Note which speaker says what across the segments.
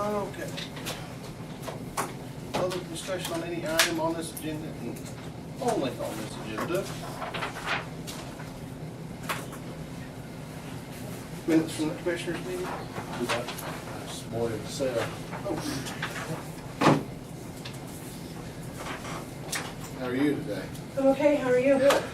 Speaker 1: Okay. Other discussion on any item on this agenda? Only on this agenda. Minutes from the commissioners meeting?
Speaker 2: This morning, Sarah. How are you today?
Speaker 3: I'm okay, how are you?
Speaker 2: Good.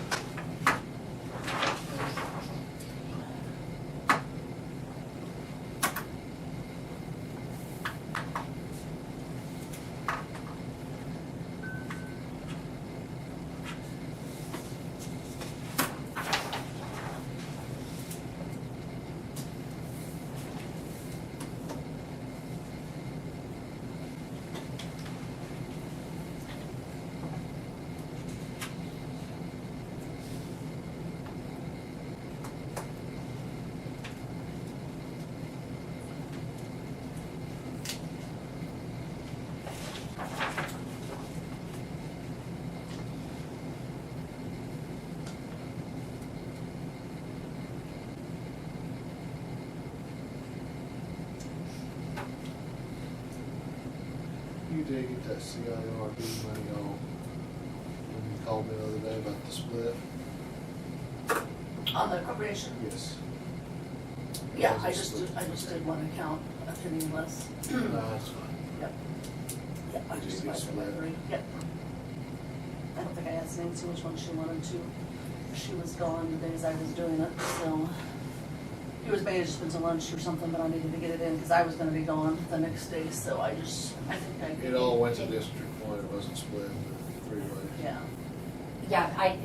Speaker 2: You did get that CIRB money on when you called me the other day about the split?
Speaker 3: On the appropriation?
Speaker 2: Yes.
Speaker 3: Yeah, I just did one account, a penny less.
Speaker 2: No, that's fine.
Speaker 3: Yep. Yep, I just
Speaker 2: Did you
Speaker 3: divided by
Speaker 2: split?
Speaker 3: 3. Yep. I don't think I asked Nancy which one she wanted to. She was gone the days I was doing it, so. It was maybe just went to lunch or something, but I needed to get it in because I was gonna be gone the next day, so I think I.
Speaker 2: It all went to District 1, it wasn't split into 3 ways.
Speaker 3: Yeah.
Speaker 4: Yeah, I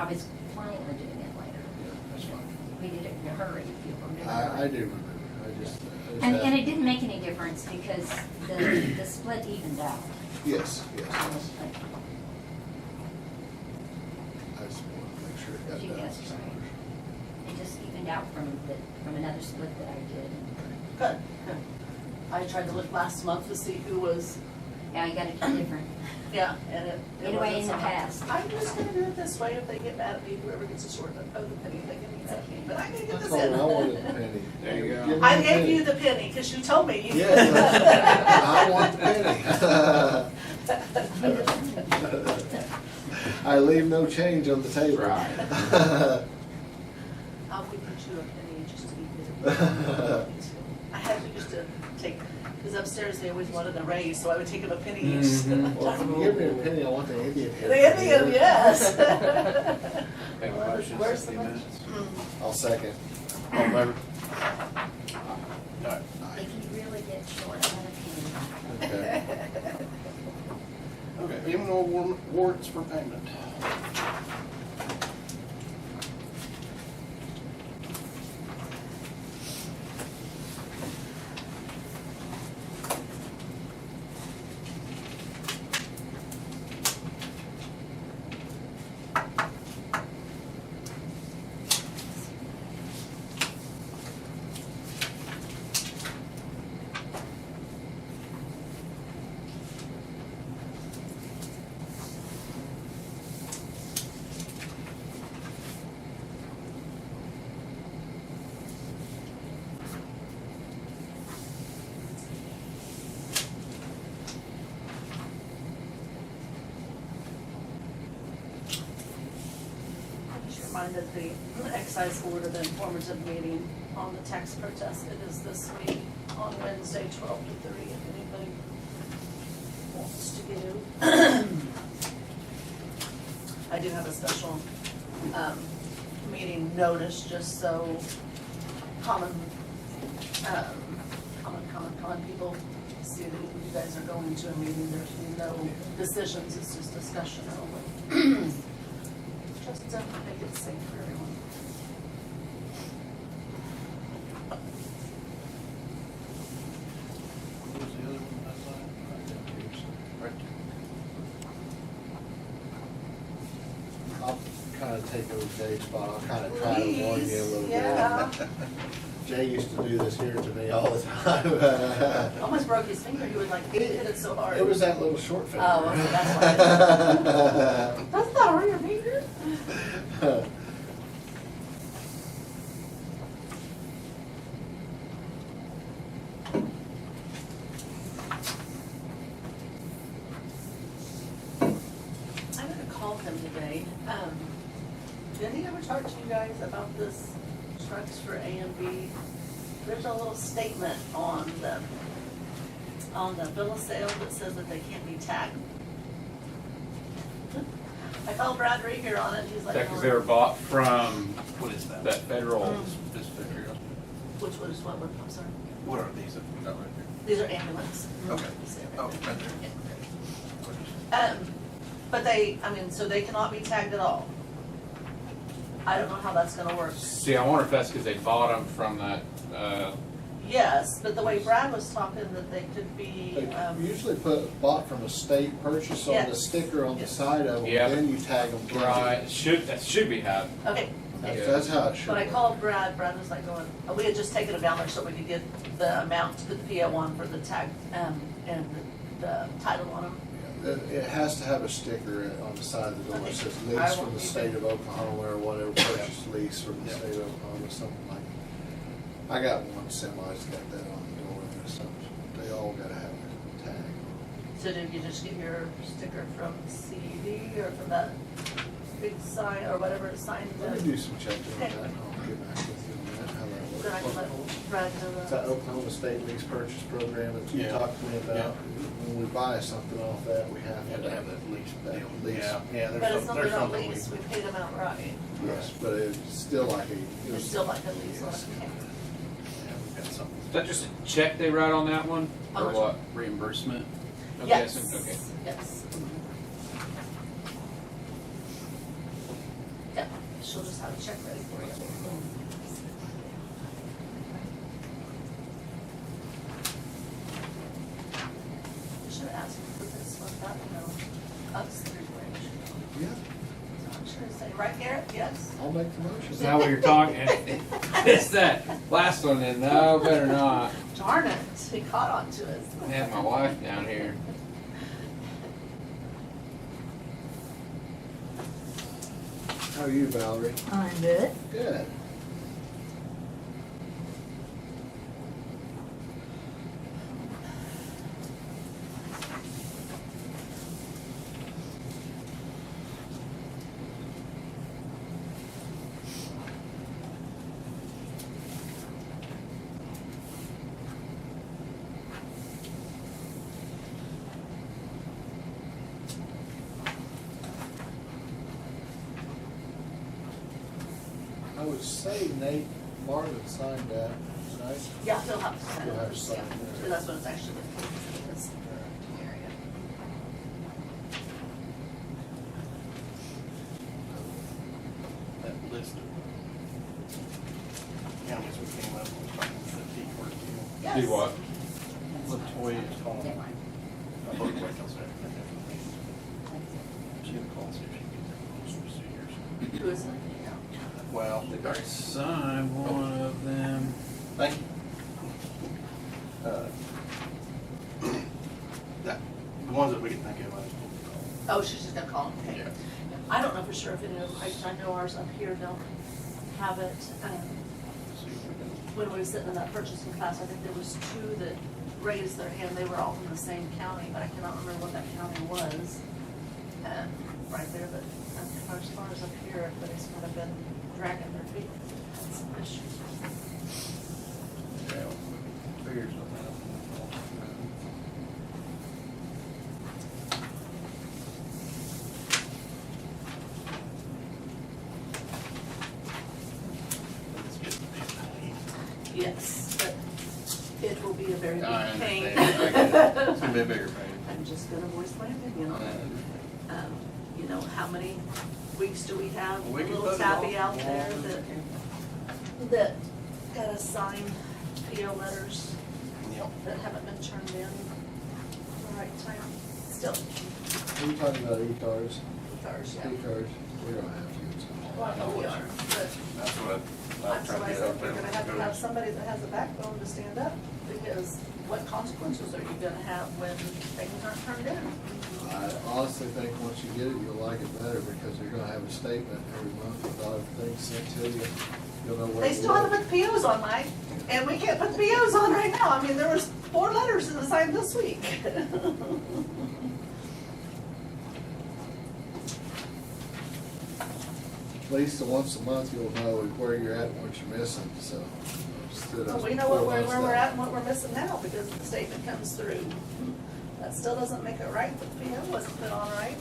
Speaker 4: was planning on doing it later.
Speaker 2: Yeah, that's fine.
Speaker 4: We did it in a hurry, if you remember.
Speaker 2: I do remember. I just
Speaker 4: And
Speaker 2: had-
Speaker 4: it didn't make any difference because the split evened out.
Speaker 2: Yes,
Speaker 4: So,
Speaker 2: yes.
Speaker 4: like,
Speaker 2: I just wanted to make sure it got
Speaker 4: You
Speaker 2: done.
Speaker 4: guessed right. It just evened out from another split that I did.
Speaker 3: Good, good. I tried to look last month to see who was,
Speaker 4: Yeah, you gotta keep different.
Speaker 3: yeah, and it
Speaker 4: Anyway,
Speaker 3: wasn't
Speaker 4: in the
Speaker 3: something.
Speaker 4: past.
Speaker 3: I'm just gonna do it this way, if they get mad at me, whoever gets a short of the penny, they can eat that penny, but I can get
Speaker 2: That's
Speaker 3: this
Speaker 2: all
Speaker 3: in.
Speaker 2: I wanted, a penny.
Speaker 1: There you go.
Speaker 2: Give me
Speaker 3: I
Speaker 2: the
Speaker 3: gave
Speaker 2: penny.
Speaker 3: you the penny, cause you told me.
Speaker 2: Yeah, I want the penny. I leave no change on the table.
Speaker 3: I'll give you a penny just to be good. I had to used to take, because upstairs they always wanted a raise, so I would take them a penny each.
Speaker 2: Well, if you give me a penny, I want the Indian head.
Speaker 3: The Indian, yes.
Speaker 1: Make a motion,
Speaker 3: Where's the
Speaker 1: 60
Speaker 3: money?
Speaker 1: minutes.
Speaker 2: I'll second.
Speaker 1: All in favor? Aye.
Speaker 4: If you really get short on a penny.
Speaker 2: Okay.
Speaker 1: Okay, even though warrants for payment.
Speaker 3: Just reminded the excise board of the informative meeting on the tax protest. It is this week on Wednesday, 12 to 3, if anybody wants to go. I do have a special meeting notice, just so common people see that you guys are going to a meeting. There's no decisions, it's just discussion only. Just to make it safe for everyone.
Speaker 1: What was the other one I signed? Right there.
Speaker 2: I'll kind of take over Jay's spot. I'll kind of try to warn you a little
Speaker 3: Please, yeah.
Speaker 2: bit. Jay used to do this here to me all the time.
Speaker 3: Almost broke his finger, he would like hit it so hard.
Speaker 2: It was that little short finger.
Speaker 3: Oh, okay, that's why. That's not hurt your finger? Did he ever talk to you guys about this trucks for A and B? There's a little statement on the bill of sale that says that they can't be tagged. I called Brad Rieger on it, he's like.
Speaker 5: That, cause they were bought from
Speaker 1: What is that?
Speaker 5: that federal,
Speaker 1: This picture.
Speaker 3: Which was what, I'm sorry,
Speaker 1: What are these? Not right there.
Speaker 3: these are ambulance.
Speaker 1: Okay.
Speaker 3: You see it
Speaker 1: Oh,
Speaker 3: there.
Speaker 1: right there.
Speaker 3: But they, I mean, so they cannot be tagged at all. I don't know how that's gonna work.
Speaker 5: see, I wonder if that's cause they bought them from that,
Speaker 3: Yes, but the way Brad was talking, that they could be,
Speaker 2: They usually bought from a state purchase on the
Speaker 3: Yes.
Speaker 2: sticker on the
Speaker 3: Yes.
Speaker 2: side of them,
Speaker 5: Yeah.
Speaker 2: then you tag them.
Speaker 5: right, that should be had.
Speaker 3: okay.
Speaker 2: That's how it should
Speaker 3: When I
Speaker 2: work.
Speaker 3: called Brad was like going, we had just taken it down there so we could get the amount to put the PO on for the tag, and the title on them.
Speaker 2: It has to have a sticker on the side of the door that says
Speaker 3: I
Speaker 2: lease
Speaker 3: will
Speaker 2: from the
Speaker 3: keep
Speaker 2: state
Speaker 3: it.
Speaker 2: of Oklahoma or whatever, purchase lease from the
Speaker 1: Yeah.
Speaker 2: state of Oklahoma, something like that. I got one semi's got that on the door, and they all gotta have a tag.
Speaker 3: So did you just get your sticker from CED or from that big sign or whatever it signed?
Speaker 2: Let me do some checking on that,
Speaker 3: Okay.
Speaker 2: and I'll get back with you on that, how
Speaker 3: Then I can
Speaker 2: that
Speaker 3: let
Speaker 2: works.
Speaker 3: Brad know
Speaker 2: It's that
Speaker 3: that.
Speaker 2: Oklahoma State Lease Purchase Program that you
Speaker 1: Yeah.
Speaker 2: talked to me about. When we buy something off that, we
Speaker 1: You have to have that lease
Speaker 2: That
Speaker 1: deal.
Speaker 2: lease.
Speaker 1: Yeah, yeah,
Speaker 3: But it's
Speaker 1: there's
Speaker 3: not,
Speaker 1: there's
Speaker 3: they're not
Speaker 1: something
Speaker 3: lease, we paid them outright.
Speaker 2: Yes, but it's still like it
Speaker 3: It's
Speaker 2: was.
Speaker 3: still like a lease,
Speaker 2: Yes.
Speaker 3: okay.
Speaker 1: Yeah, we've got something.
Speaker 5: Is that just a check they write on that one,
Speaker 3: How
Speaker 5: or
Speaker 3: much?
Speaker 5: what?
Speaker 1: Reimbursement.
Speaker 5: I'm
Speaker 3: Yes,
Speaker 5: guessing, okay.
Speaker 3: yes. Yeah, she'll just have a check ready for you. You should ask for this one, that, upstairs range.
Speaker 2: Yeah,
Speaker 3: So I'm sure to say, right, Garrett, yes?
Speaker 2: I'll make the motion.
Speaker 5: Is that what you're talking? It's that last one then, no, better not.
Speaker 3: Darn it, he caught on to it.
Speaker 5: I have my wife down here.
Speaker 2: How are you, Valerie?
Speaker 4: I'm good.
Speaker 2: Good. I would say Nate Marvin signed that, right?
Speaker 3: Yeah, he'll have to sign
Speaker 2: He'll have to
Speaker 3: it,
Speaker 2: sign
Speaker 3: yeah,
Speaker 2: it.
Speaker 3: so that's what it's actually. This area.
Speaker 1: That list of counties we came up with, talking about the T work deal.
Speaker 3: Yes.
Speaker 5: Do what?
Speaker 1: Latoya is calling.
Speaker 4: Deadline.
Speaker 1: I looked like I was there. She had called, see if she could get their rules and procedures.
Speaker 3: Who is it?
Speaker 1: Well,
Speaker 5: I think I signed one of them.
Speaker 1: thank you. That, the ones that we can think of, I just told you.
Speaker 3: Oh, she's just gonna call him, okay.
Speaker 1: Yeah.
Speaker 3: I don't know for sure if any of, I know ours up here don't have it.
Speaker 1: See if we can.
Speaker 3: When we were sitting in that purchasing class, I think there was two that raised their hand, they were all from the same county, but I cannot remember what that county was. Right there, but as far as up here, everybody's kind of been dragging their feet. Had some issues.
Speaker 1: Yeah, figures on that. Let's get the
Speaker 3: Yes, but it will be a very
Speaker 1: I
Speaker 3: big pain.
Speaker 1: understand. I get it. It's gonna be a bigger pain.
Speaker 3: I'm just gonna voice my opinion on it. You know, how many weeks do we have?
Speaker 1: We
Speaker 3: A
Speaker 1: can
Speaker 3: little
Speaker 1: put it
Speaker 3: tabby
Speaker 1: off.
Speaker 3: out there that gotta sign PO letters
Speaker 1: Yep.
Speaker 3: that haven't been turned in at the right time. Still,
Speaker 2: Are you talking about E-cars?
Speaker 3: cars, yeah.
Speaker 2: E-cars, we don't have to.
Speaker 3: Well, I know we are, but
Speaker 1: That's what I'm
Speaker 3: so
Speaker 1: trying to
Speaker 3: I
Speaker 1: get
Speaker 3: said,
Speaker 1: out there.
Speaker 3: we're gonna have to have somebody that has a backbone to stand up, because what consequences are you gonna have when things aren't turned in?
Speaker 2: I honestly think once you get it, you'll like it better because you're gonna have a statement every month with all the things sent to you. You'll know where.
Speaker 3: They still haven't put the POs on, Mike, and we can't put the POs on right now. I mean, there was 4 letters in the sign this week.
Speaker 2: at least once a month, you'll know where you're at and what you're missing, so. instead of
Speaker 3: Well, we know where
Speaker 2: 4 months
Speaker 3: we're
Speaker 2: down.
Speaker 3: at and what we're missing now, because the statement comes through. That still doesn't make it right, the PO wasn't put on right.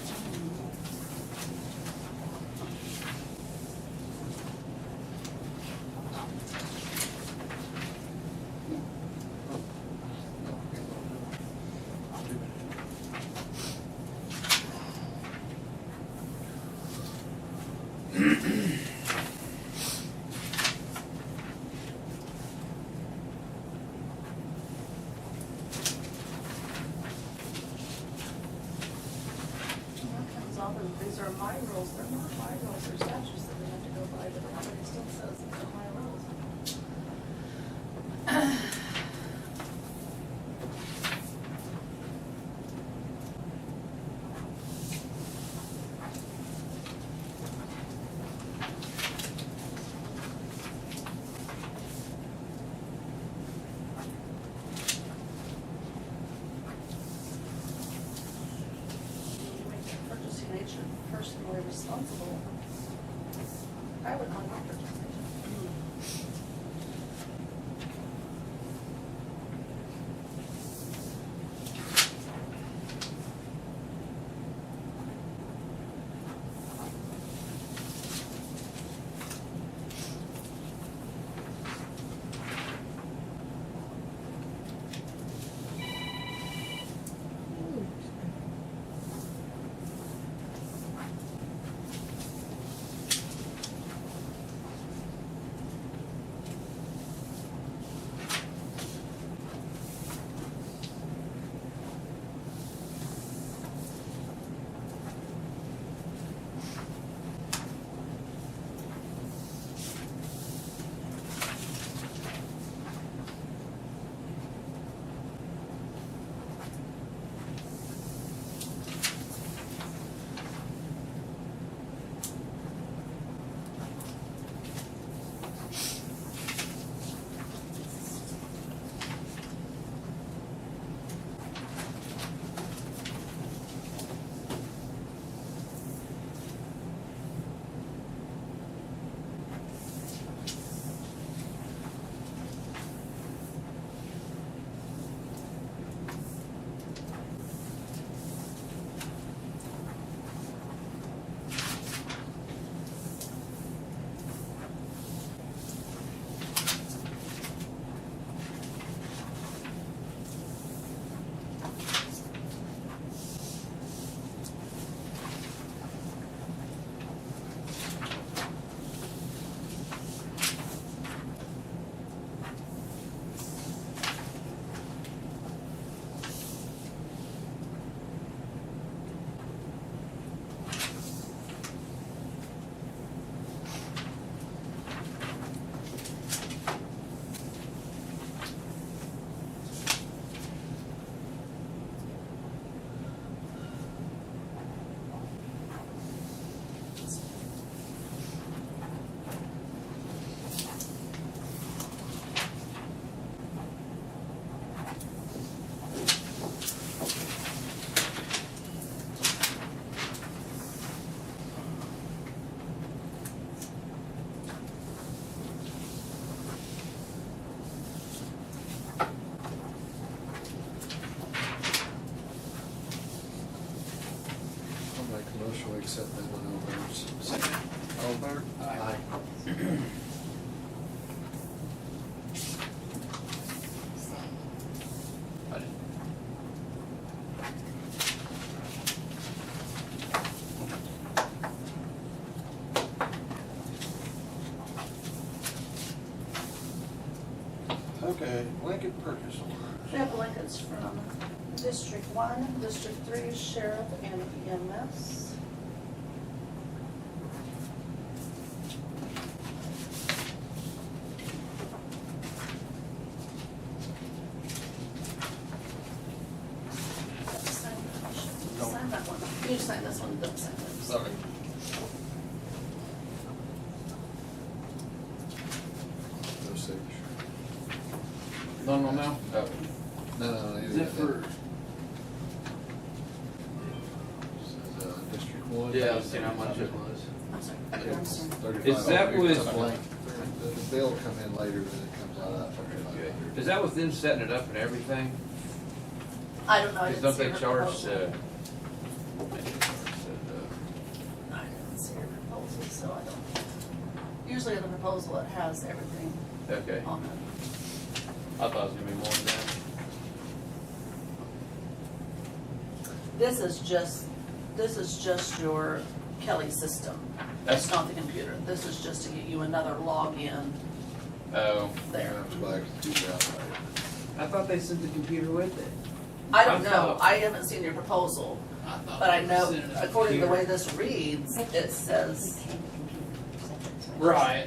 Speaker 3: That comes off, and these are my rules, they're not my rules, they're statutes that we have to go by, but everybody still says it's not my rules. You make the purchasing agent personally responsible. I would want my purchasing agent.
Speaker 2: I'll make a motion, we accept that one over.
Speaker 1: Second. All in favor?
Speaker 2: Aye.
Speaker 1: I did. Okay, blanket purchase orders.
Speaker 3: We have blankets from District 1, District 3, Sheriff, and EMS. Sign that one. You sign this one, don't sign this.
Speaker 1: Sorry.
Speaker 2: No signature.
Speaker 5: No, no, no.
Speaker 2: No,
Speaker 5: Is it for?
Speaker 2: District 1?
Speaker 5: Yeah, I was seeing how much it was.
Speaker 3: I'm sorry.
Speaker 2: It's
Speaker 3: sorry.
Speaker 2: 35.
Speaker 5: Is that
Speaker 2: It's
Speaker 5: with-
Speaker 2: a blank. The bill will come in later, then it comes out of that
Speaker 5: Okay.
Speaker 2: 35.
Speaker 5: Is that with them setting it up and everything?
Speaker 3: I don't know, I
Speaker 5: Because
Speaker 3: didn't
Speaker 5: don't
Speaker 3: see
Speaker 5: they
Speaker 3: her
Speaker 5: charge,
Speaker 3: proposal.
Speaker 5: uh,
Speaker 3: I didn't see her proposal, so I don't. Usually in the proposal, it has everything
Speaker 5: okay.
Speaker 3: on it.
Speaker 5: I thought it was gonna be more than that.
Speaker 3: This is just your Kelly system.
Speaker 5: That's-
Speaker 3: That's not the computer. This is just to get you another login
Speaker 5: Oh,
Speaker 2: You
Speaker 3: there.
Speaker 2: have to buy a computer out later.
Speaker 5: I thought they sent the computer with it.
Speaker 3: I don't
Speaker 5: I
Speaker 3: know,
Speaker 5: thought-
Speaker 3: I haven't seen your proposal, but I know, according to the way this reads, it says,
Speaker 5: Right,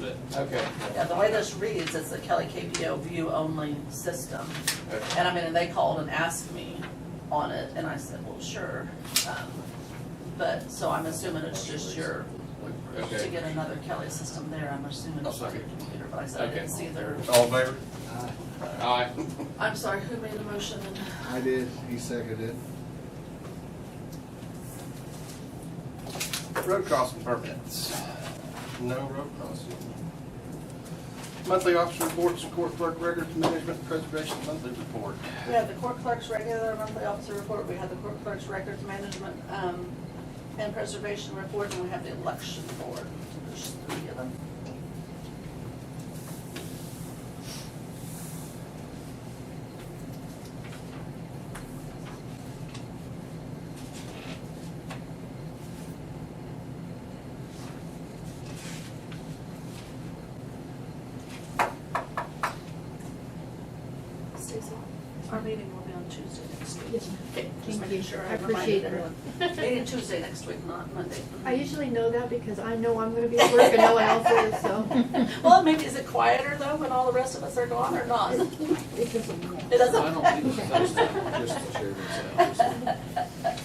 Speaker 5: but, okay.
Speaker 3: yeah, the way this reads, it's the Kelly KPO view only system.
Speaker 5: Okay.
Speaker 3: And I mean, and they called and asked me on it, and I said, well, sure. But, so I'm assuming it's just your, to
Speaker 5: Okay.
Speaker 3: get another Kelly system there, I'm assuming it's not your computer, but I said I didn't
Speaker 5: Okay.
Speaker 3: see their.
Speaker 1: All in favor?
Speaker 5: Aye.
Speaker 3: I'm sorry, who made the motion?
Speaker 2: I did, he seconded.
Speaker 1: Road crossing permits. No road crossing. Monthly officer reports and court clerk records management preservation monthly report.
Speaker 3: We have the court clerk's regular monthly officer report, we have the court clerk's records management, and preservation report, and we have the election board. There's 3 of them. Stacy, our meeting will be on Tuesday next week.
Speaker 6: Yes, ma'am.
Speaker 3: Okay, just
Speaker 6: Thank
Speaker 3: making
Speaker 6: you.
Speaker 3: sure
Speaker 6: I
Speaker 3: I reminded
Speaker 6: appreciate
Speaker 3: everyone.
Speaker 6: that.
Speaker 3: Meeting Tuesday next week, not Monday.
Speaker 6: I usually know that because I know I'm gonna be at work and no one else is, so.
Speaker 3: Well, maybe, is it quieter though when all the rest of us are gone or not?
Speaker 6: It doesn't matter.
Speaker 3: It doesn't.
Speaker 5: I don't think so.
Speaker 2: Just the chairman's office.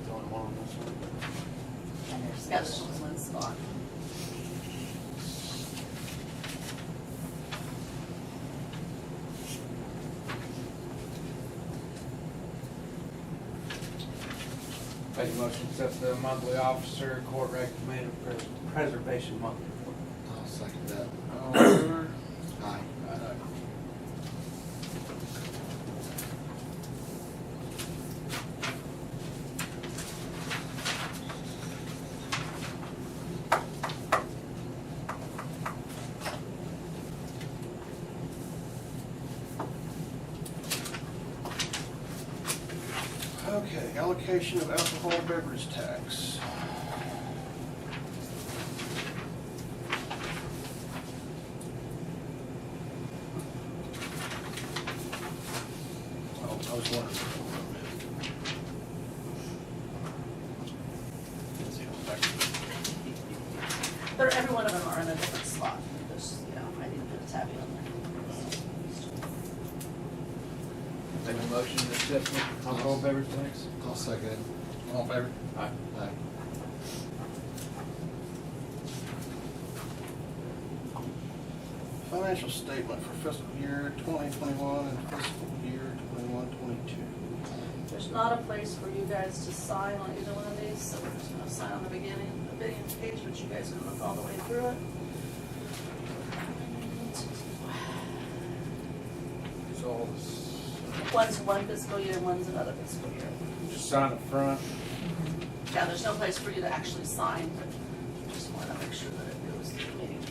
Speaker 5: The only one on this one.
Speaker 3: And there's got this one spot.
Speaker 5: Make a motion to accept the monthly officer court recommended preservation monthly report.
Speaker 2: I'll second that.
Speaker 1: All in favor?
Speaker 2: Aye.
Speaker 1: Okay, allocation of alcohol beverage tax. Oh, I was wondering. Let's see, back to
Speaker 3: Every one of them are in a different slot. Just, you know, I need to put a tabby on there.
Speaker 5: Make a motion to accept the alcohol beverage tax.
Speaker 2: I'll second it.
Speaker 1: All in favor?
Speaker 5: Aye.
Speaker 2: Aye.
Speaker 1: Financial statement for fiscal year 2021 and fiscal year 21-22.
Speaker 3: There's not a place for you guys to sign on either one of these, so we're just gonna sign on the beginning page, but you guys can look all the way through it.
Speaker 5: So all this,
Speaker 3: One's one fiscal year, one's another fiscal year.
Speaker 5: just sign the front.
Speaker 3: Yeah, there's no place for you to actually sign, but just wanna make sure that it goes to the meeting.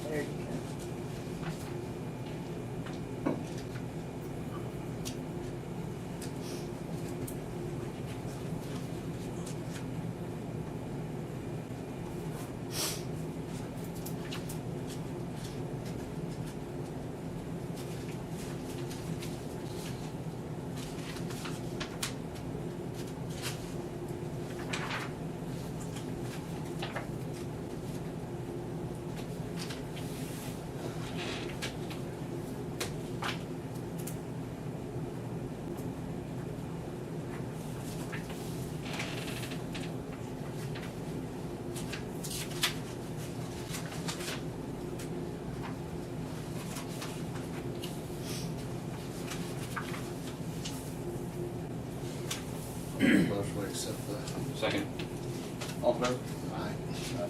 Speaker 3: There you go.
Speaker 2: I'll make a motion, we accept the.
Speaker 7: Second.
Speaker 1: All in favor?
Speaker 2: Aye.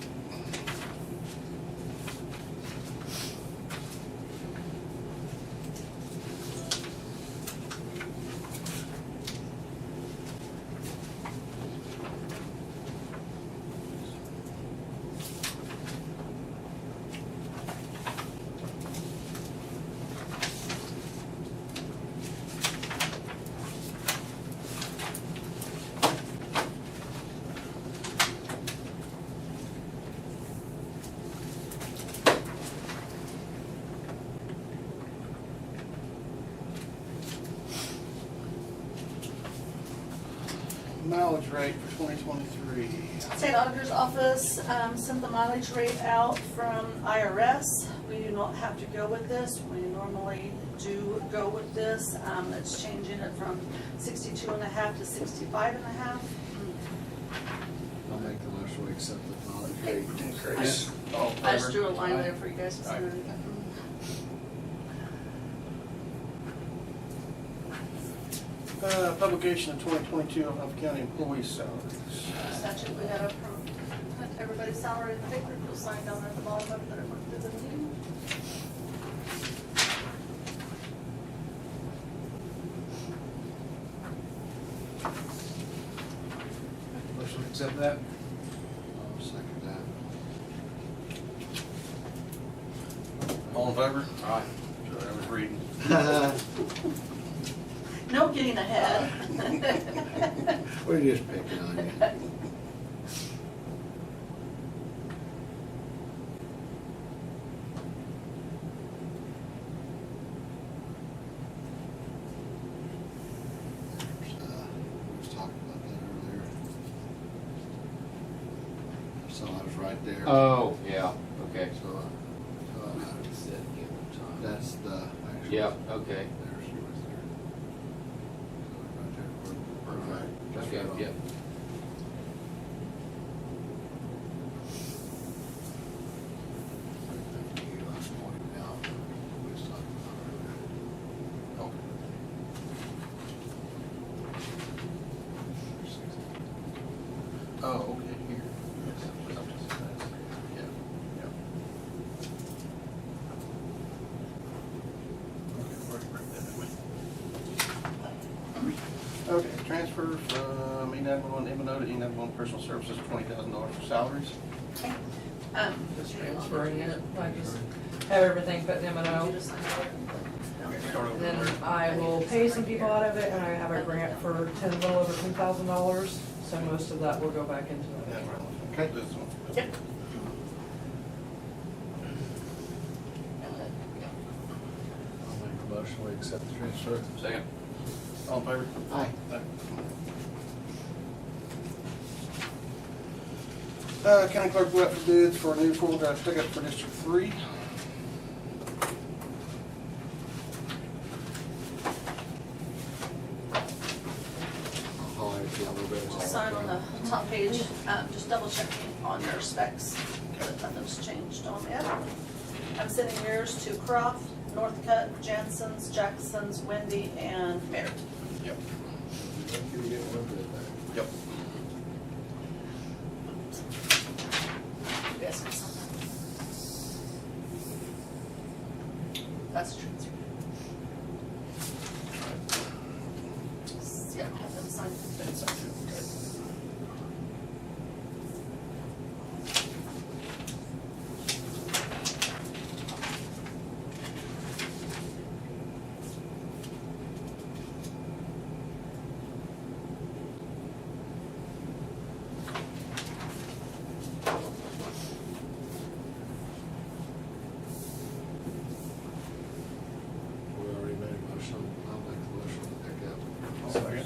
Speaker 1: Mileage rate for 2023.
Speaker 3: State Auditor's Office sent the mileage rate out from IRS. We do not have to go with this. We normally do go with this. It's changing it from 62.5 to 65.5.
Speaker 2: I'll make the motion, we accept the mileage rate.
Speaker 1: Increase. All in
Speaker 3: I just
Speaker 1: favor?
Speaker 3: drew a line there for you guys to see.
Speaker 1: Aye. Publication of 2022 Alfalfa County employee salaries.
Speaker 3: Statute, we gotta put everybody's salary in the paper. You'll sign down there at the bottom of it that it went through the meeting.
Speaker 5: Motion to accept that?
Speaker 2: I'll second that.
Speaker 1: All in favor?
Speaker 7: Aye.
Speaker 1: Sorry, I was reading.
Speaker 3: No getting ahead.
Speaker 2: We're just picking on you. We was talking about that earlier. So I was right there.
Speaker 7: Oh, yeah, okay.
Speaker 2: So, that's the. actual-
Speaker 7: Yeah, okay.
Speaker 2: There she was there. So right there, we're right. Just
Speaker 7: Okay,
Speaker 2: right on.
Speaker 7: yep.
Speaker 2: You last pointed out, we was talking about earlier.
Speaker 1: Oh, okay, here. Yeah, yeah. Okay, transfer from E911 M&O to E911 Personal Services, $20,000 for salaries.
Speaker 8: Just transferring it, I just have everything put in
Speaker 3: You
Speaker 8: M&O.
Speaker 3: just sign it.
Speaker 1: Start over
Speaker 8: Then
Speaker 1: there.
Speaker 8: I will pay some people out of it, and I have a grant for a little over $10,000, so most of that will go back into
Speaker 1: Yeah,
Speaker 8: it.
Speaker 1: right. Okay, this one.
Speaker 3: Yep.
Speaker 2: I'll make a motion, we accept the transfer.
Speaker 7: Second.
Speaker 1: All in favor?
Speaker 2: Aye.
Speaker 1: County clerk went out for bids for a new four-wheel drive pickup for District 3.
Speaker 2: I'll holler at you a little bit.
Speaker 3: Just sign on the top page, just double checking on your specs, that nothing's changed on it. I'm sending yours to Croft, Northcutt, Jansen's, Jackson's, Wendy, and Merritt.
Speaker 1: Yep.
Speaker 2: Lucky to get one bid back.
Speaker 1: Yep.
Speaker 3: You guys can sign that. That's a transfer. Yeah, have them sign.
Speaker 1: And sign too, okay.
Speaker 2: We already made a motion, I'll make the motion to pick up.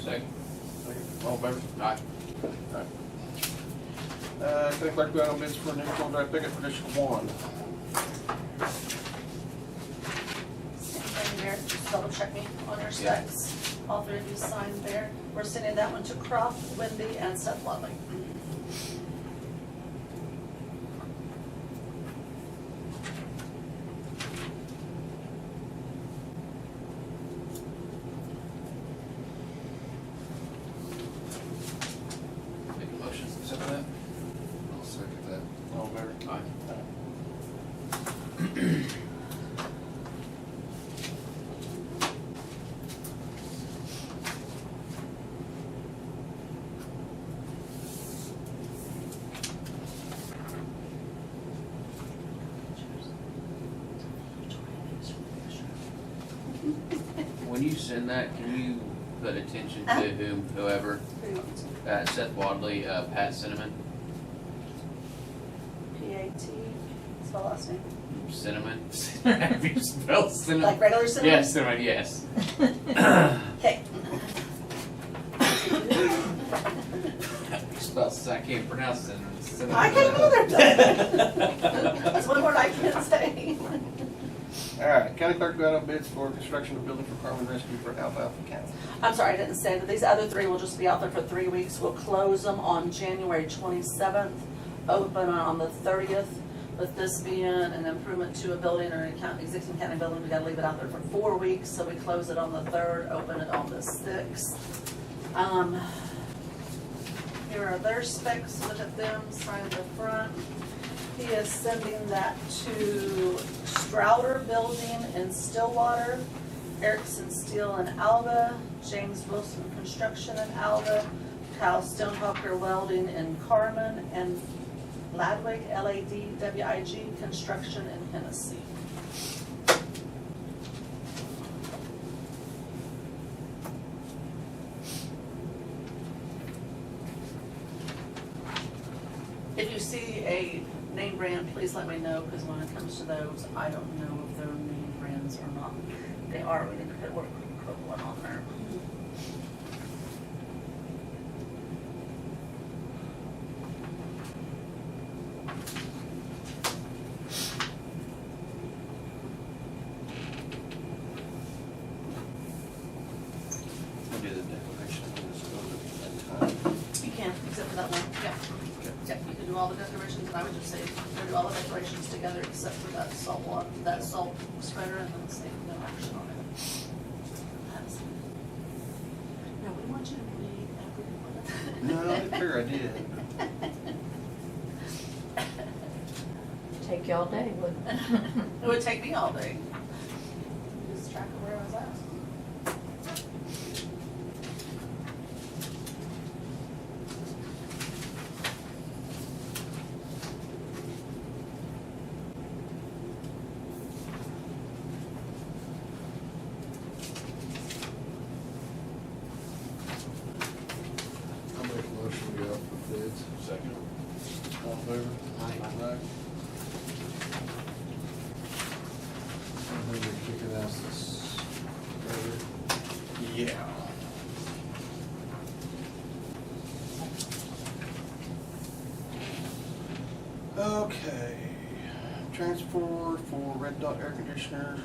Speaker 1: Second.
Speaker 7: Second.
Speaker 1: All in favor?
Speaker 7: Aye.
Speaker 1: County clerk go out on bids for a new four-wheel drive pickup for District 1.
Speaker 3: Same thing there, just double check me on your specs. All three of you signed there. We're sending that one to Croft, Wendy, and Seth Ludley.
Speaker 7: when you send that, can you put attention to whoever, Seth Wadley, Pat Cinnamon?
Speaker 3: P-A-T, spell last name.
Speaker 7: Cinnamon? Have you spelled cinnamon?
Speaker 3: Like regular cinnamon?
Speaker 7: Yes, cinnamon, yes.
Speaker 3: Okay.
Speaker 7: I can't pronounce cinnamon. Cinnamon.
Speaker 3: I can't either. That's one word I can't say.
Speaker 1: All right, county clerk go out on bids for construction of building for Carmen Rescue for Alfalfa County.
Speaker 3: I'm sorry, I didn't say that these other three will just be out there for 3 weeks. We'll close them on January 27th, open on the 30th. With this being an improvement to a building or an existing county building, we gotta leave it out there for 4 weeks. So we close it on the 3rd, open it on the 6th. Here are their specs, look at them, sign the front. He is sending that to Strouder Building in Stillwater, Erickson Steel in Alva, James Wilson Construction in Alva, Kyle Stonehawker Welding in Carmen, and Ladwig, L-A-D-W-I-G, Construction in Hennessy. If you see a name brand, please let me know, because when it comes to those, I don't know if they're name brands or not. They are, we need to put one on there.
Speaker 1: We'll do the declaration of this building at that time.
Speaker 3: You can, except for that one, yeah. Yeah, you can do all the declarations, and I would just say, do all the declarations together except for that salt water, that salt spreader, and then say no action on it. No, we want you to read everyone.
Speaker 1: No, I figure I did.
Speaker 6: Take you all day, wouldn't it?
Speaker 3: It would take me all day. Lose track of where I was at.
Speaker 2: I'll make a motion to go out for bids.
Speaker 1: Second. All in favor? Aye.
Speaker 2: I think we're kicking ass this.
Speaker 1: Yeah. Okay, transfer for Red Dot Air Conditioner,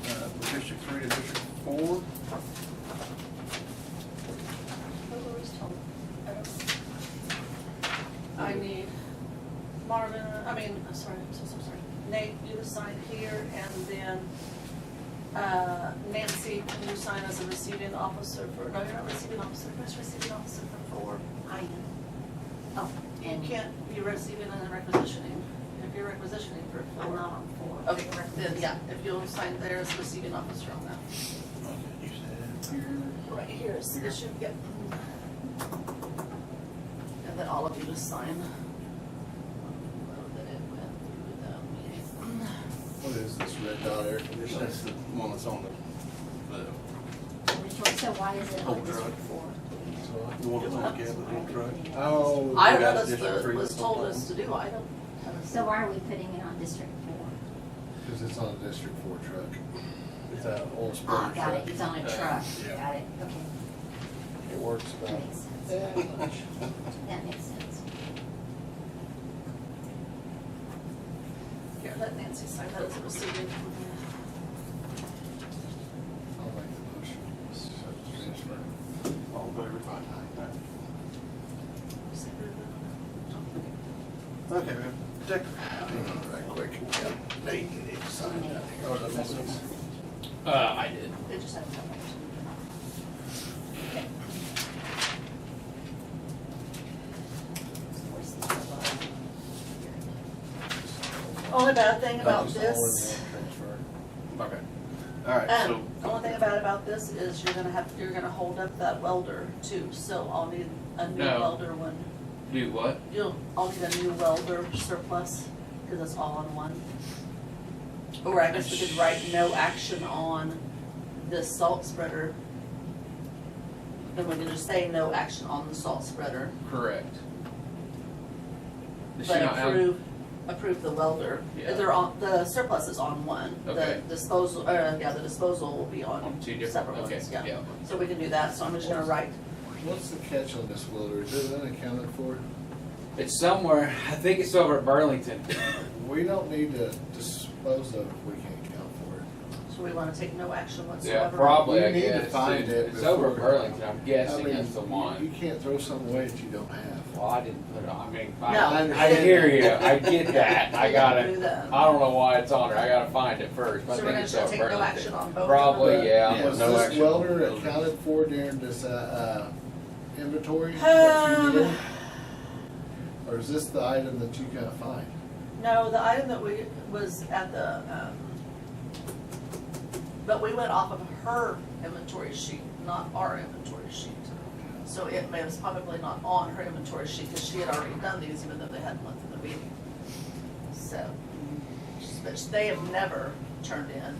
Speaker 1: from District 3 to District 4.
Speaker 3: What were we told? I need Marvin, sorry, I'm so sorry. Nate, you to sign here, and then, Nancy, can you sign as a receiving officer for, no, you're not receiving officer, who's receiving officer for 4?
Speaker 4: I am.
Speaker 3: Oh, you can't be receiving and then requisitioning. If you're requisitioning for 4.
Speaker 4: I'm not on 4.
Speaker 3: Okay, then, yeah, if you'll sign there as receiving officer on that.
Speaker 1: Okay, you said here.
Speaker 3: Right here is, it should get. And then all of you just sign. That it went through the meeting.
Speaker 2: What is this Red Dot Air Conditioner?
Speaker 1: That's the one that's on
Speaker 4: So why is it
Speaker 1: Oh,
Speaker 4: on District 4?
Speaker 1: the one that's on the cab, the little truck.
Speaker 2: Oh.
Speaker 3: I
Speaker 1: We got
Speaker 3: read
Speaker 1: a
Speaker 3: us,
Speaker 1: District three
Speaker 3: was
Speaker 1: that's
Speaker 3: told
Speaker 1: on
Speaker 3: us to do, I don't have a.
Speaker 4: So why are we putting it on District 4?
Speaker 2: Because it's on a District 4 truck. It's an old spring
Speaker 4: Ah,
Speaker 2: truck.
Speaker 4: got it, it's on a truck,
Speaker 2: yeah.
Speaker 4: got it, okay,
Speaker 2: It works
Speaker 4: that
Speaker 2: about.
Speaker 4: makes sense, that makes sense.
Speaker 3: Here, let Nancy sign that as a receiving.
Speaker 2: I'll make the motion. Transfer.
Speaker 1: All in favor? Aye. Okay, we have
Speaker 2: Right quick. Nate, you need to sign that here.
Speaker 1: Oh, is that missing?
Speaker 7: I did.
Speaker 3: They just haven't done it.
Speaker 4: Where's the yellow?
Speaker 3: Only bad thing about
Speaker 2: Just all in
Speaker 3: this.
Speaker 2: there, transfer.
Speaker 1: Okay. All right, so,
Speaker 3: The only thing about this is you're gonna hold up that welder too, so I'll need a new
Speaker 7: No.
Speaker 3: welder one.
Speaker 7: Do what?
Speaker 3: I'll need a new welder surplus, cause it's all in one. Or I guess we could write no action on this salt spreader, then we can just say no action on the salt spreader,
Speaker 7: Correct. Does she
Speaker 3: but
Speaker 7: not have-
Speaker 3: approve the welder.
Speaker 7: Yeah.
Speaker 3: They're on, the surplus is on one.
Speaker 7: Okay.
Speaker 3: The disposal, the disposal will be
Speaker 7: On
Speaker 3: on
Speaker 7: two different,
Speaker 3: separate
Speaker 7: okay,
Speaker 3: ones,
Speaker 7: yeah.
Speaker 3: yeah. So we can do that, so I'm just gonna write,
Speaker 2: What's the catch on this welder? Is it unaccounted for?
Speaker 5: It's somewhere, I think it's over at Burlington.
Speaker 2: We don't need to dispose of it if we can't account for it.
Speaker 3: so we wanna take no action
Speaker 5: Yeah,
Speaker 3: whatsoever.
Speaker 5: probably,
Speaker 2: We
Speaker 5: I
Speaker 2: need to
Speaker 5: guess.
Speaker 2: find it
Speaker 5: It's over at
Speaker 2: before-
Speaker 5: Burlington, I'm guessing
Speaker 2: I mean,
Speaker 5: that's the
Speaker 2: You
Speaker 5: one.
Speaker 2: can't throw something away that you don't have.
Speaker 5: Well, I didn't put it on, I mean,
Speaker 3: No.
Speaker 5: I hear you, I get that, I
Speaker 3: Do
Speaker 5: gotta,
Speaker 3: that.
Speaker 5: I don't know why it's on there, I gotta find it first. but I
Speaker 3: So we're
Speaker 5: think
Speaker 3: gonna
Speaker 5: it's
Speaker 3: just
Speaker 5: over
Speaker 3: take no
Speaker 5: Burlington.
Speaker 3: action on both of them?
Speaker 5: Probably, yeah.
Speaker 2: Was
Speaker 7: no
Speaker 2: this
Speaker 7: action.
Speaker 2: welder accounted for during this, inventory that you did? Or is this the item that you gotta find?
Speaker 3: No, the item that was at the, but we went off of her inventory sheet, not our inventory sheet. So it was probably not on her inventory sheet, because she had already done these, even though they hadn't went through the meeting. So, but they have never turned in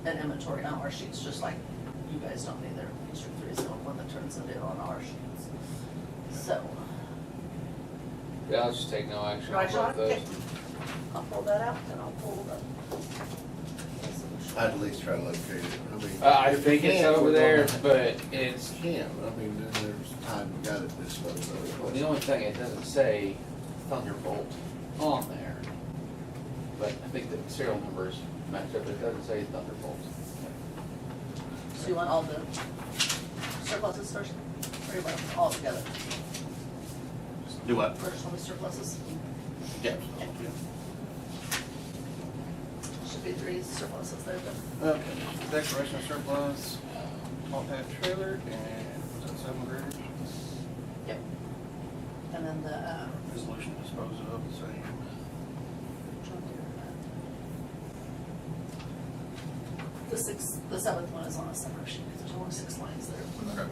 Speaker 3: an inventory on our sheets, just like you guys don't either. District 3 is the only one that turns it in on our sheets. So,
Speaker 5: Yeah, I'll just take no action on
Speaker 3: right, John?
Speaker 5: both those.
Speaker 3: Okay. I'll pull that out, and I'll pull the resolution.
Speaker 2: I'd at least try to locate it. I mean,
Speaker 5: I
Speaker 2: if you
Speaker 5: think it's
Speaker 2: can't,
Speaker 5: over
Speaker 2: we're
Speaker 5: there,
Speaker 2: gonna-
Speaker 5: but it's,
Speaker 2: Can't, I mean, then there's time we gotta dispose of
Speaker 5: well,
Speaker 2: it.
Speaker 5: the only thing, it doesn't say Thunderbolt on there. But I think the serial numbers match up, it doesn't say Thunderbolt.
Speaker 3: So you want all the surpluses first, or you want them all together?
Speaker 1: Do what?
Speaker 3: First on the surpluses,
Speaker 1: Yeah.
Speaker 3: should be 3 surpluses there, but
Speaker 1: Okay, declaration of surplus, top hat trailer, and was that 7 graders?
Speaker 3: yep. And then the,
Speaker 1: Resolution to dispose of, the same.
Speaker 3: the 7th one is on a separate sheet, because there's only 6 lines there.
Speaker 1: Okay.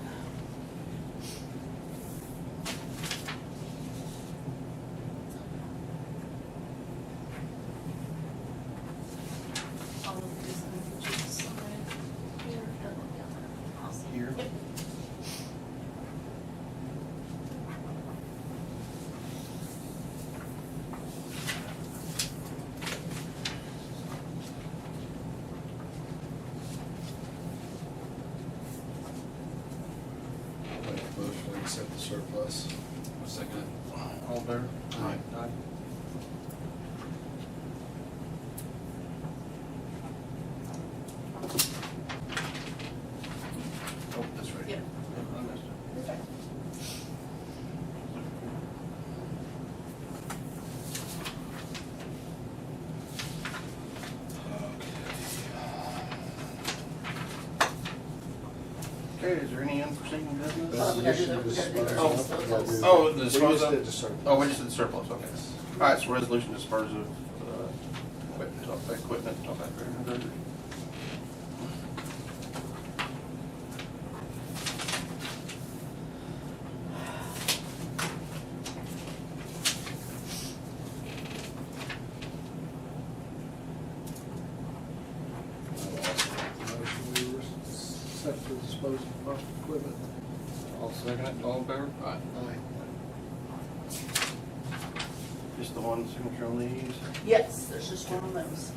Speaker 3: All of these, I think, just sign here, and then down there. Awesome.
Speaker 1: Here?
Speaker 3: Yep.
Speaker 2: I'll make a motion to accept the surplus.
Speaker 7: Second.
Speaker 1: All in favor?
Speaker 2: Aye.
Speaker 1: Aye. Oh, that's right.
Speaker 3: Yep.
Speaker 1: I missed it.
Speaker 3: Okay.
Speaker 1: Okay, is there any unforeseen business?
Speaker 3: Oh, we gotta do the- we gotta do the
Speaker 2: Resolution to
Speaker 3: disposals.
Speaker 2: dispose of.
Speaker 1: Oh, the
Speaker 2: We
Speaker 1: dispose
Speaker 2: just
Speaker 1: of?
Speaker 2: did the surplus.
Speaker 1: Oh, we just did surplus, okay. All right, so resolution to dispose of equipment, top hat trailer.
Speaker 2: I'll also make the motion we accept the disposal of equipment.
Speaker 1: I'll second it, all in favor?
Speaker 7: Aye.
Speaker 2: Aye.
Speaker 1: Just the one signature on these?
Speaker 3: Yes, there's just one of those.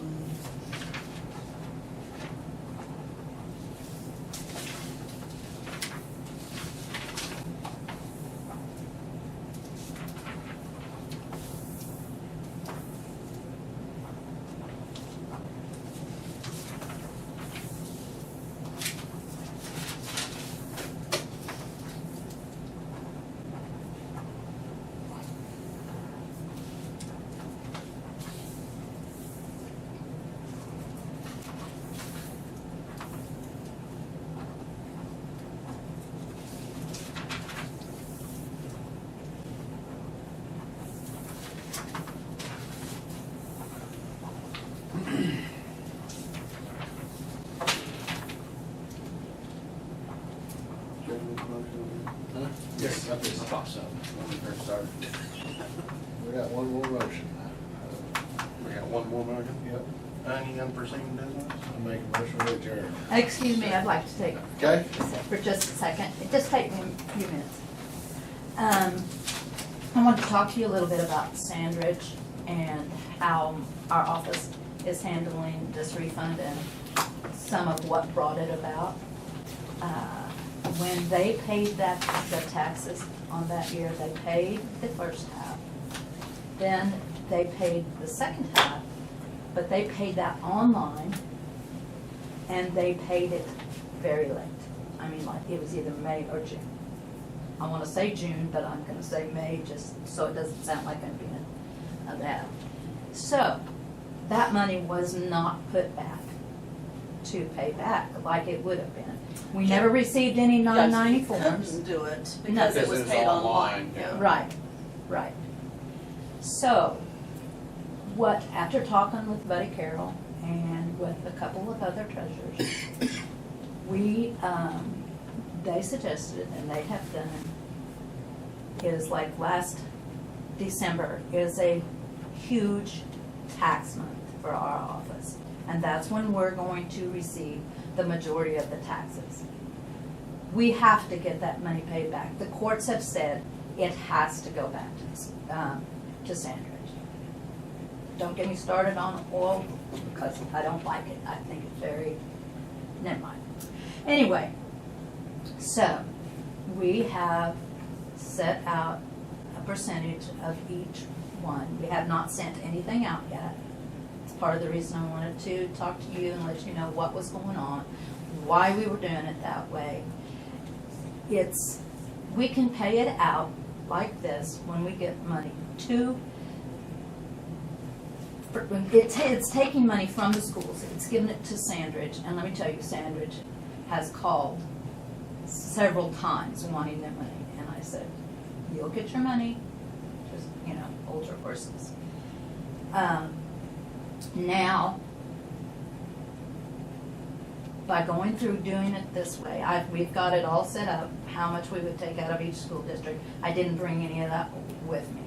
Speaker 2: Huh?
Speaker 7: Yes, up this pops up when we first started.
Speaker 2: We got one more motion.
Speaker 1: We got one more motion?
Speaker 2: Yep.
Speaker 1: Any unforeseen business?
Speaker 2: I make a motion to adjourn.
Speaker 6: Excuse me, I'd like to take
Speaker 2: Okay?
Speaker 6: for just a second. It just take me a few minutes. I want to talk to you a little bit about Sandridge and how our office is handling this refund and some of what brought it about. When they paid the taxes on that year, they paid the first half. Then they paid the second half, but they paid that online, and they paid it very late. I mean, like, it was either May or June. I want to say June, but I'm going to say May, just so it doesn't sound like I'm being that. So, that money was not put back to pay back like it would have been. We never received any 990 forms.
Speaker 3: Couldn't do it because it was
Speaker 7: Because
Speaker 3: paid
Speaker 7: it's
Speaker 3: online.
Speaker 7: online, yeah.
Speaker 6: Right, right. So, after talking with Buddy Carroll and with a couple of other treasurers, they suggested, and they have done, is like last December is a huge tax month for our office. And that's when we're going to receive the majority of the taxes. We have to get that money paid back. The courts have said it has to go back to Sandridge. Don't get me started on oil, because I don't like it. I think it's very, never mind. Anyway, so we have set out a percentage of each one. We have not sent anything out yet. It's part of the reason I wanted to talk to you and let you know what was going on, why we were doing it that way. We can pay it out like this when we get money it's taking money from the schools, it's giving it to Sandridge, and let me tell you, Sandridge has called several times wanting their money, and I said, you'll get your money, just, hold your horses. Now, by going through doing it this way, we've got it all set up, how much we would take out of each school district. I didn't bring any of that with me.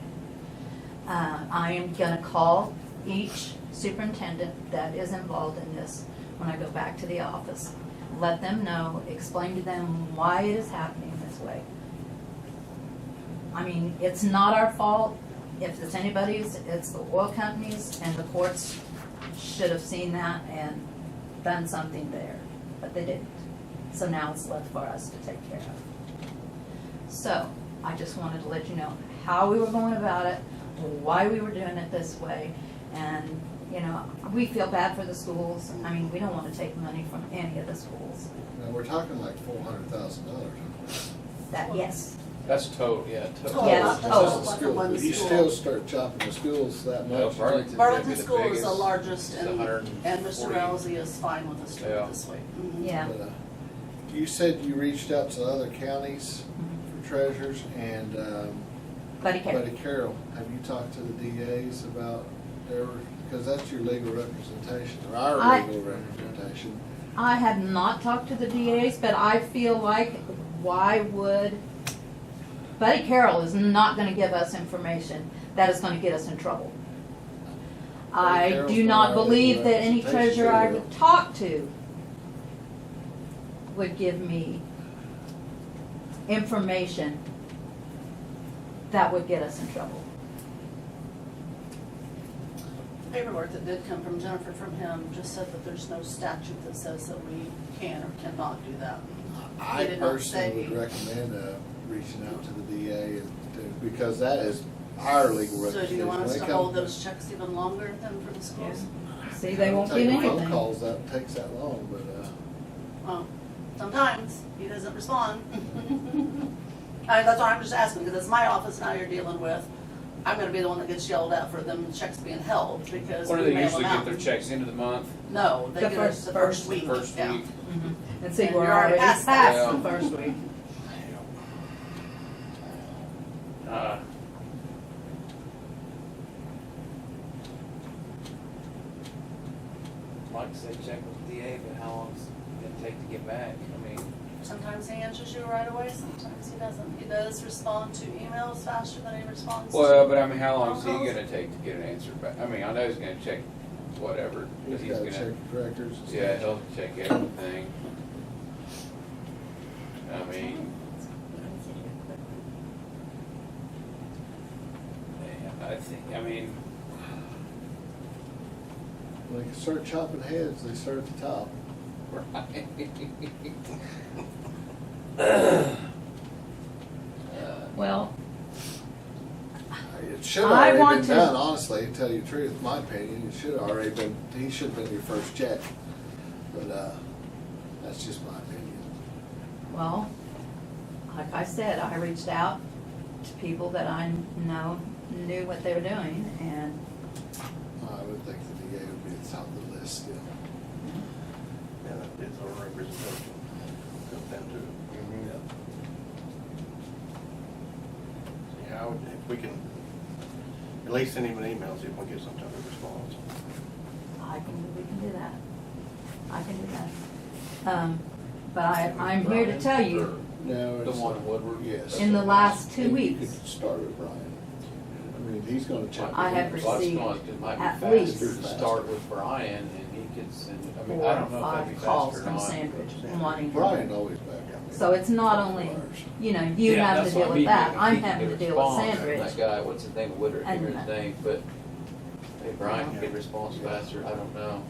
Speaker 6: I am gonna call each superintendent that is involved in this when I go back to the office. Let them know, explain to them why it is happening this way. I mean, it's not our fault. If it's anybody's, it's the oil companies, and the courts should have seen that and done something there, but they didn't. So now it's left for us to take care of. So I just wanted to let you know how we were going about it, why we were doing it this way, and we feel bad for the schools. I mean, we don't want to take money from any of the schools.
Speaker 2: Now, we're talking like $400,000.
Speaker 6: Yes.
Speaker 7: That's total, yeah, total.
Speaker 6: Yes,
Speaker 3: That's
Speaker 6: total.
Speaker 3: just like the one
Speaker 2: You
Speaker 3: school.
Speaker 2: still start chopping the schools that
Speaker 7: No,
Speaker 2: much.
Speaker 3: Burlington School is the largest,
Speaker 7: It's
Speaker 3: and
Speaker 7: 140.
Speaker 3: Mr. Rousey is fine with us doing
Speaker 7: Yeah.
Speaker 3: it this way. Mhm.
Speaker 6: Yeah.
Speaker 2: But, you said you reached out to other counties for treasurers, and
Speaker 6: Buddy Carroll.
Speaker 2: Buddy Carroll, have you talked to the DAs about their, because that's your legal representation, or our legal representation.
Speaker 6: I have not talked to the DAs, but I feel like, why would, Buddy Carroll is not gonna give us information that is gonna get us in trouble.
Speaker 2: Buddy
Speaker 6: I
Speaker 2: Carroll's
Speaker 6: do
Speaker 2: not
Speaker 6: not
Speaker 2: our
Speaker 6: believe
Speaker 2: legal
Speaker 6: that any
Speaker 2: representation,
Speaker 6: treasurer I
Speaker 2: sure.
Speaker 6: would talk to would give me information that would get us in trouble.
Speaker 3: Paperwork that did come from Jennifer from him just said that there's no statute that says that we can or cannot do that.
Speaker 2: I
Speaker 3: He did not
Speaker 2: personally
Speaker 3: say-
Speaker 2: would recommend reaching out to the DA, because that is our legal
Speaker 3: So
Speaker 2: representation.
Speaker 3: do you want us
Speaker 2: When
Speaker 3: to
Speaker 2: it
Speaker 3: hold
Speaker 2: comes-
Speaker 3: those checks even longer than for the schools?
Speaker 6: See, they won't get
Speaker 2: Taking phone
Speaker 6: anything.
Speaker 2: calls, that takes that long, but,
Speaker 3: Well, sometimes he doesn't respond. That's why I'm just asking, because it's my office now you're dealing with. I'm gonna be the one that gets yelled at for them checks being held, because
Speaker 7: When do
Speaker 3: we
Speaker 7: they
Speaker 3: mail
Speaker 7: usually
Speaker 3: them
Speaker 7: get
Speaker 3: out.
Speaker 7: their checks, end of the month?
Speaker 3: No, they
Speaker 6: The
Speaker 3: get it the first week.
Speaker 7: First
Speaker 3: Yeah.
Speaker 7: week?
Speaker 6: And see,
Speaker 3: And
Speaker 6: we're
Speaker 3: you're already
Speaker 6: already
Speaker 3: past
Speaker 6: past
Speaker 7: that.
Speaker 6: the first week.
Speaker 7: Uh, Like I said, check with the DA, but how long is it gonna take to get back? I mean,
Speaker 3: Sometimes he answers you right away, sometimes he doesn't. He does respond to emails faster than he responds to.
Speaker 7: well, but I mean, how long is he gonna take to get an answer back? I mean, I know he's gonna check whatever.
Speaker 2: He's
Speaker 7: He's
Speaker 2: gotta
Speaker 7: gonna,
Speaker 2: check records and stuff.
Speaker 7: yeah, he'll check everything. I mean, I think, I mean,
Speaker 2: When they can start chopping heads, they start at the top.
Speaker 7: right.
Speaker 6: Well,
Speaker 2: It should have
Speaker 6: I
Speaker 2: already
Speaker 6: want
Speaker 2: been
Speaker 6: to-
Speaker 2: done, honestly, to tell you the truth, my opinion, it should have already been, he should have been your first check. But, that's just my opinion.
Speaker 6: well, like I said, I reached out to people that I knew what they were doing, and
Speaker 2: I would think the DA would be at the top of the list still.
Speaker 1: Yeah, that is our representation. Comes down to it. Yeah, if we can at least send him an email, see if we can get some type of response.
Speaker 6: we can do that. I can do that. But I'm here to tell you,
Speaker 2: No,
Speaker 7: The
Speaker 2: it's.
Speaker 7: one in Woodward?
Speaker 2: Yes.
Speaker 6: in the last 2
Speaker 2: And
Speaker 6: weeks,
Speaker 2: You could start with Brian. I mean, he's gonna check.
Speaker 6: I have
Speaker 2: the
Speaker 7: Well,
Speaker 2: records.
Speaker 6: received
Speaker 7: that's one, it might
Speaker 6: at
Speaker 7: be faster
Speaker 6: least
Speaker 7: to start with Brian, and he could send, I mean,
Speaker 6: 4
Speaker 7: I
Speaker 6: or
Speaker 7: don't know if that'd be
Speaker 6: 5 calls
Speaker 7: faster or
Speaker 6: from
Speaker 7: not.
Speaker 6: Sandridge wanting.
Speaker 2: Brian always back up.
Speaker 6: So it's not only, you know, you
Speaker 7: Yeah,
Speaker 6: having
Speaker 7: that's
Speaker 6: to
Speaker 7: what
Speaker 6: deal
Speaker 7: I
Speaker 6: with
Speaker 7: mean,
Speaker 6: that,
Speaker 7: if
Speaker 6: I'm
Speaker 7: he could
Speaker 6: having to deal with
Speaker 7: respond,
Speaker 6: Sandridge.
Speaker 7: That guy, what's his name, Woodard, I can't remember his
Speaker 6: And-
Speaker 7: name, but, hey, Brian
Speaker 6: Yeah.
Speaker 7: can get response faster, I don't know.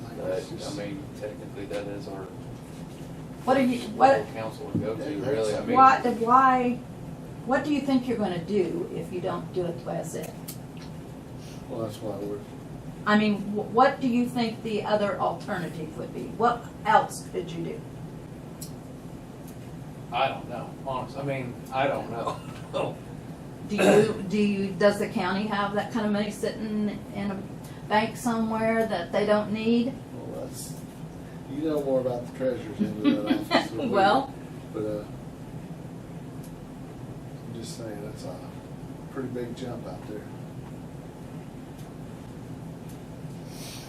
Speaker 2: I
Speaker 7: But,
Speaker 2: think it's
Speaker 7: I
Speaker 2: just-
Speaker 7: mean, technically, that is our
Speaker 6: What are you,
Speaker 7: local
Speaker 6: what,
Speaker 7: council to go to,
Speaker 2: Yeah,
Speaker 7: really, I mean.
Speaker 6: what do you think you're gonna do if you don't do it the way I said?
Speaker 2: Well, that's why we're,
Speaker 6: I mean, what do you think the other alternative would be? What else could you do?
Speaker 7: I don't know, honestly, I mean, I don't know.
Speaker 6: Does the county have that kind of money sitting in a bank somewhere that they don't need?
Speaker 2: well, that's, you know more about the treasurer's end of that office than we do.
Speaker 6: Well-
Speaker 2: But, I'm just saying, that's a pretty big jump out there.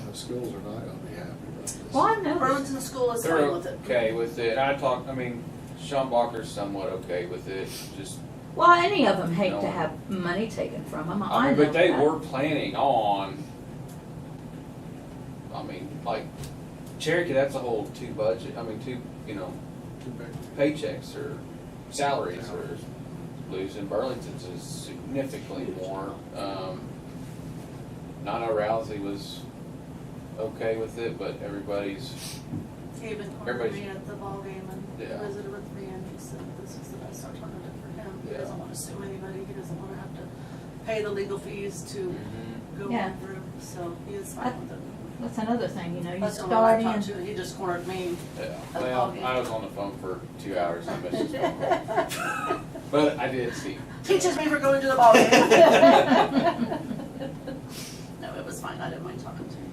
Speaker 2: And the schools are not gonna be happy about this.
Speaker 6: Well, I know.
Speaker 3: Burlington School is
Speaker 7: They're
Speaker 3: fine with it.
Speaker 7: okay with it, I mean, Sean Blocker's somewhat okay with it, just,
Speaker 6: Well, any of them hate
Speaker 7: No.
Speaker 6: to have money taken from them.
Speaker 7: I
Speaker 6: I
Speaker 7: mean,
Speaker 6: know
Speaker 7: but they
Speaker 6: that.
Speaker 7: were planning on, I mean, like, Cherokee, that's a whole two budget, I mean, you know,
Speaker 2: Too big.
Speaker 7: paychecks or salaries or losing. Burlington's is significantly more. I know Rousey was okay with it, but everybody's,
Speaker 3: He even cornered
Speaker 7: Everybody's-
Speaker 3: me at the ballgame and
Speaker 7: Yeah.
Speaker 3: visited with me, and he said this is the best alternative for him. He
Speaker 7: Yeah.
Speaker 3: doesn't want to sue anybody, he doesn't want to have to pay the legal fees to go
Speaker 6: Yeah.
Speaker 3: through, so he is fine with it.
Speaker 6: That's another thing, you know, you
Speaker 3: That's the one I
Speaker 6: start
Speaker 3: talked
Speaker 6: in.
Speaker 3: to, he just cornered me.
Speaker 7: yeah.
Speaker 3: At the
Speaker 7: Well,
Speaker 3: ballgame.
Speaker 7: I was on the phone for 2 hours and I missed his phone call. But I did see.
Speaker 3: Teaches me for going to the ballgame. No, it was fine, I didn't mind talking to him.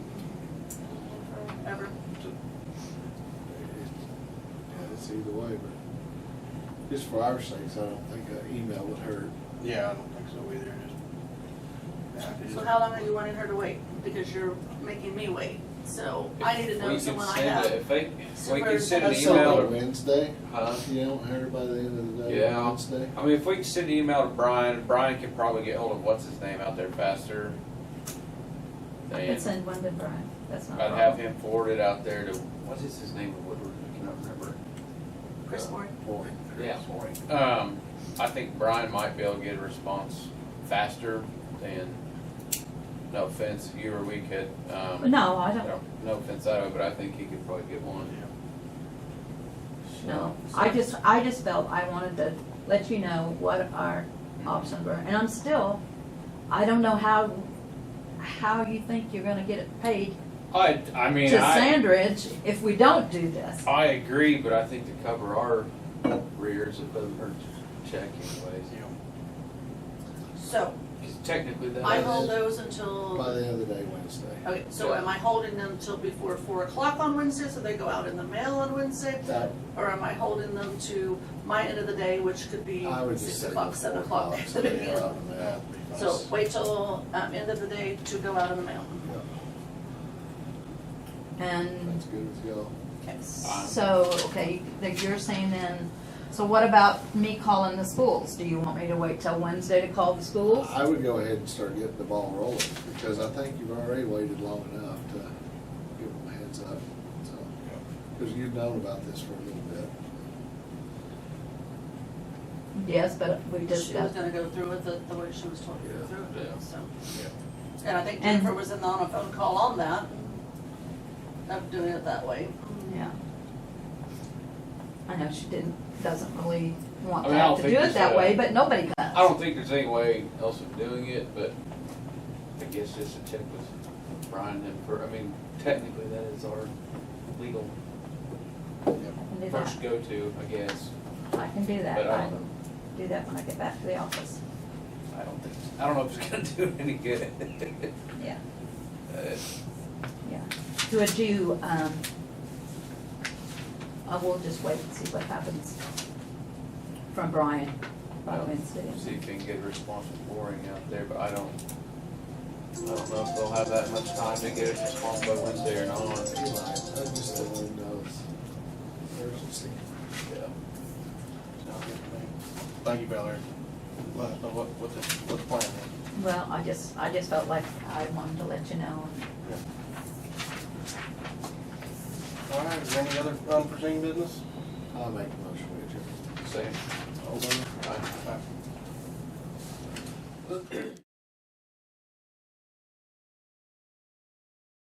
Speaker 3: Forever.
Speaker 2: Yeah, it's either way, but just for our sakes, I don't think an email would hurt.
Speaker 1: Yeah, I don't think so either, just.
Speaker 3: So how long are you wanting her to wait? Because you're making me wait, so I need to know
Speaker 7: We
Speaker 3: so
Speaker 7: could
Speaker 3: when I
Speaker 7: send
Speaker 3: have.
Speaker 7: it, if they, we could send an
Speaker 2: That's still by
Speaker 7: email to,
Speaker 2: Wednesday,
Speaker 7: huh?
Speaker 2: you don't hear by the end of the day,
Speaker 7: Yeah.
Speaker 2: Wednesday?
Speaker 7: I mean, if we could send an email to Brian, Brian can probably get hold of what's his name out there faster.
Speaker 6: I
Speaker 7: than-
Speaker 6: could send one to Brian, that's not a
Speaker 7: I'd
Speaker 6: problem.
Speaker 7: have him forward it out there to, what is his name in Woodward? I cannot remember.
Speaker 3: Chris Moore.
Speaker 2: Point.
Speaker 7: Yeah. I think Brian might be able to get a response faster than, no offense, you or we could,
Speaker 6: No, I don't,
Speaker 7: no offense that way, but I think he could probably get one.
Speaker 6: no, I just felt I wanted to let you know what our options were, and I don't know how you think you're gonna get it paid
Speaker 7: I mean,
Speaker 6: to Sandridge if we don't do this.
Speaker 7: I agree, but I think to cover our rears, it doesn't hurt to check anyways.
Speaker 3: So,
Speaker 7: 'Cause technically that
Speaker 3: I
Speaker 7: is-
Speaker 3: hold those until,
Speaker 2: By the end of the day, Wednesday.
Speaker 3: okay, so am I holding them till before 4 o'clock on Wednesday, so they go out in the mail on Wednesday?
Speaker 2: That,
Speaker 3: Or am I holding them to my end of the day, which could be
Speaker 2: I would just
Speaker 3: 6
Speaker 2: say.
Speaker 3: o'clock, 7 o'clock?
Speaker 2: So they are out in the mail.
Speaker 3: So wait till, end of the day to go out in the mail.
Speaker 6: And
Speaker 2: That's good as go.
Speaker 3: Okay.
Speaker 6: so, okay, that you're saying then So what about me calling the schools? Do you want me to wait till Wednesday to call the schools?
Speaker 2: I would go ahead and start getting the ball rolling, because I think you've already waited long enough to give them a heads up, so. Because you've known about this for a little bit.
Speaker 6: Yes, but we just
Speaker 3: She was
Speaker 6: got,
Speaker 3: gonna go through it the way she was told to go through it,
Speaker 5: Yeah.
Speaker 3: so.
Speaker 5: Yeah.
Speaker 3: And I think
Speaker 6: And-
Speaker 3: Jennifer was on a phone call on that, of doing it that way.
Speaker 6: yeah. I know she doesn't really want
Speaker 7: I
Speaker 6: to
Speaker 7: mean, I
Speaker 6: have
Speaker 7: don't
Speaker 6: to do
Speaker 7: think
Speaker 6: it that
Speaker 7: there's,
Speaker 6: way, but nobody does.
Speaker 7: I don't think there's any way else of doing it, but I guess just to check with Brian and I mean, technically that is our legal
Speaker 6: Can do that.
Speaker 7: first go-to, I guess.
Speaker 6: I can do that.
Speaker 7: But I
Speaker 6: I
Speaker 7: don't
Speaker 6: will
Speaker 7: know.
Speaker 6: do that when I get back to the office.
Speaker 7: I don't know if it's gonna do any good.
Speaker 6: Yeah,
Speaker 7: Uh,
Speaker 6: yeah. Would you, I will just wait and see what happens from Brian by Wednesday.
Speaker 7: See if we can get a response from Boring out there, but I don't know if they'll have that much time to get a response by Wednesday or not.
Speaker 2: Eli, I just don't really know urgency.
Speaker 7: Yeah.
Speaker 1: Sounds good to me. Thank you, Valerie. Let us know what the plan is.
Speaker 6: Well, I just felt like I wanted to let you know.
Speaker 1: All right, is there any other unforeseen business?
Speaker 2: I'll make a motion with you.
Speaker 7: Same.
Speaker 1: All done? Aye.